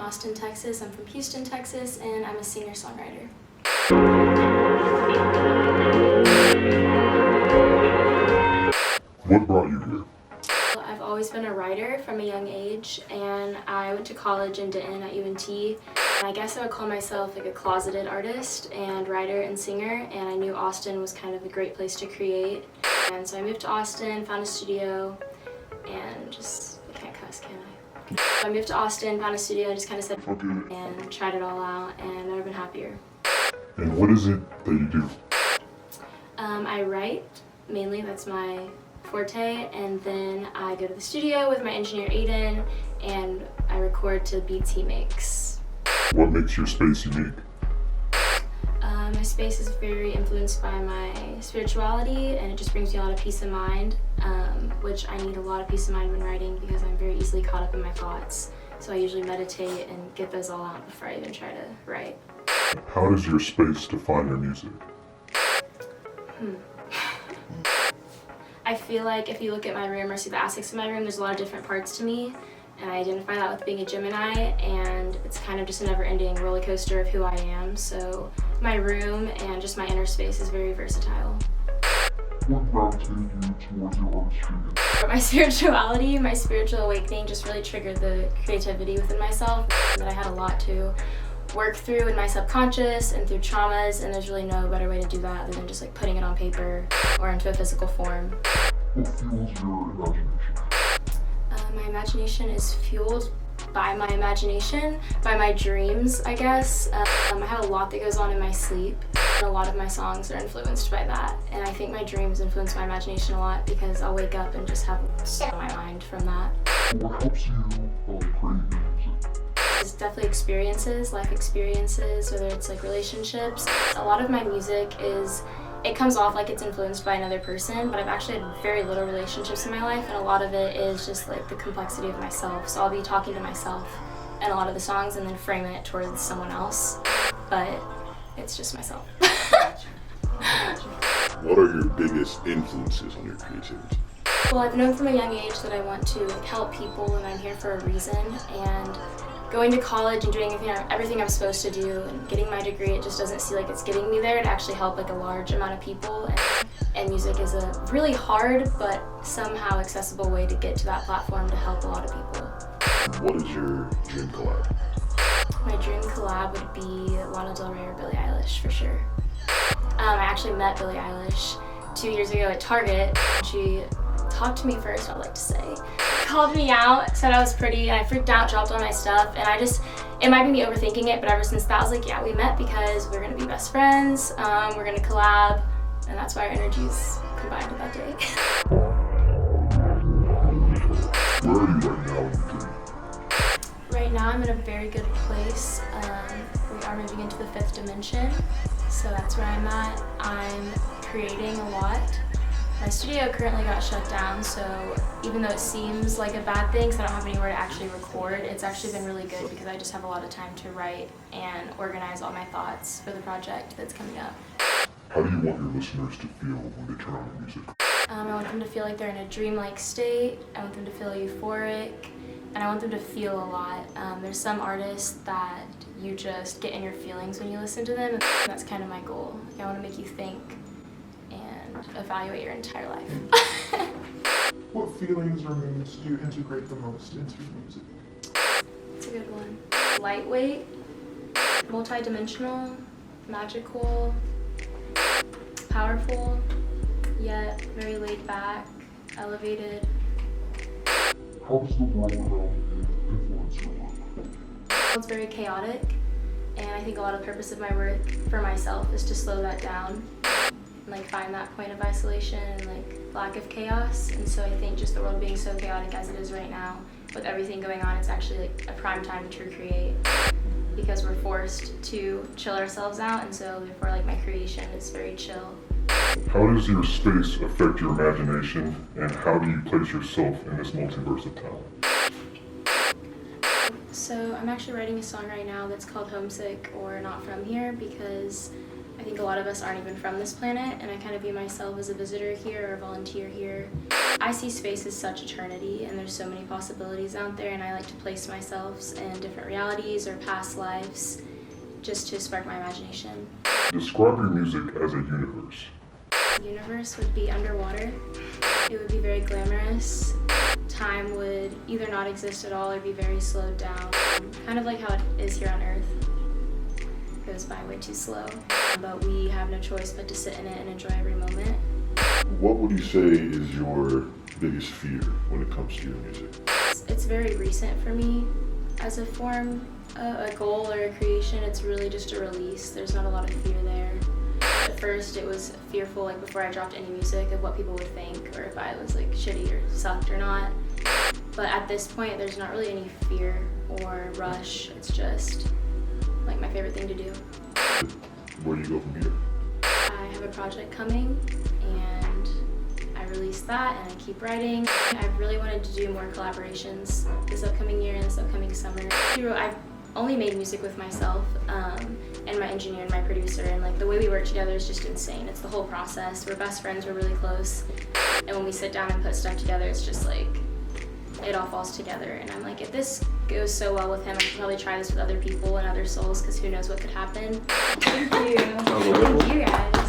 Austin, Texas. I'm from Houston, Texas, and I'm a singer-songwriter. What brought you here? I've always been a writer from a young age, and I went to college in Denton at UNT. And I guess I would call myself like a closeted artist and writer and singer, and I knew Austin was kind of a great place to create. And so I moved to Austin, found a studio, and just, I can't cuss, can I? I moved to Austin, found a studio, and just kind of said, Okay. and tried it all out, and I've never been happier. And what is it that you do? I write, mainly, that's my forte, and then I go to the studio with my engineer Aiden, and I record to beats he makes. What makes your space unique? My space is very influenced by my spirituality, and it just brings me a lot of peace of mind, which I need a lot of peace of mind when writing because I'm very easily caught up in my thoughts. So I usually meditate and get those all out before I even try to write. How does your space define your music? I feel like if you look at my room or see the aspects of my room, there's a lot of different parts to me, and I identify that with being a Gemini, and it's kind of just a never-ending roller coaster of who I am. So my room and just my inner space is very versatile. What gravitated you towards your artistry? But my spirituality, my spiritual awakening just really triggered the creativity within myself that I had a lot to work through in my subconscious and through traumas, and there's really no better way to do that other than just like putting it on paper or into a physical form. What fuels your imagination? My imagination is fueled by my imagination, by my dreams, I guess. I have a lot that goes on in my sleep, and a lot of my songs are influenced by that. And I think my dreams influence my imagination a lot because I'll wake up and just have shit on my mind from that. What helps you create your music? It's definitely experiences, life experiences, whether it's like relationships. A lot of my music it comes off like it's influenced by another person, but I've actually had very little relationships in my life, and a lot of it is just like the complexity of myself. So I'll be talking to myself in a lot of the songs and then framing it towards someone else, but it's just myself. What are your biggest influences on your creativity? Well, I've known from a young age that I want to like help people and I'm here for a reason, and going to college and doing everything I'm supposed to do and getting my degree, it just doesn't seem like it's getting me there to actually help like a large amount of people. And music is a really hard but somehow accessible way to get to that platform to help a lot of people. What is your dream collab? My dream collab would be Lana Del Rey or Billie Eilish for sure. I actually met Billie Eilish 2 years ago at Target. She talked to me first, I'd like to say. Called me out, said I was pretty, and I freaked out, dropped all my stuff, and it might be me overthinking it, but ever since that I was like, yeah, we met because we're gonna be best friends, we're gonna collab, and that's why our energies combined that day. Where are you right now in your journey? Right now I'm in a very good place. We are moving into the 5th dimension, so that's where I'm at. I'm creating a lot. My studio currently got shut down, so even though it seems like a bad thing because I don't have anywhere to actually record, it's actually been really good because I just have a lot of time to write and organize all my thoughts for the project that's coming up. How do you want your listeners to feel when they turn on your music? I want them to feel like they're in a dreamlike state, I want them to feel euphoric, and I want them to feel a lot. There's some artists that you just get in your feelings when you listen to them, and that's kind of my goal. I want to make you think and evaluate your entire life. What feelings or moods do you integrate the most into your music? It's a good one. Lightweight, multi-dimensional, magical, powerful, yet very laid back, elevated. How does the world around you influence your work? It's very chaotic, and I think a lot of the purpose of my work for myself is to slow that down and like find that point of isolation and like lack of chaos. And so I think just the world being so chaotic as it is right now, with everything going on, it's actually like a prime time to create because we're forced to chill ourselves out, and so therefore like my creation is very chill. How does your space affect your imagination, and how do you place yourself in this multiverse of talent? So I'm actually writing a song right now that's called Homesick or Not From Here because I think a lot of us aren't even from this planet, and I kind of view myself as a visitor here or a volunteer here. I see space as such eternity, and there's so many possibilities out there, and I like to place myself in different realities or past lives just to spark my imagination. Describe your music as a universe. The universe would be underwater. It would be very glamorous. Time would either not exist at all or be very slowed down. Kind of like how it is here on Earth. It goes by way too slow. But we have no choice but to sit in it and enjoy every moment. What would you say is your biggest fear when it comes to your music? It's very recent for me as a form, a goal or a creation. It's really just a release. There's not a lot of fear there. At first it was fearful, like before I dropped any music, of what people would think or if I was like shitty or sucked or not. But at this point there's not really any fear or rush. It's just like my favorite thing to do. Where do you go from here? I have a project coming and I released that and I keep writing. I've really wanted to do more collaborations this upcoming year and this upcoming summer. I've only made music with myself and my engineer and my producer, and like the way we work together is just insane. It's the whole process. We're best friends, we're really close, and when we sit down and put stuff together, it's just like it all falls together. And I'm like, if this goes so well with him, I should probably try this with other people and other souls, because who knows what could happen. Thank you. Thank you guys.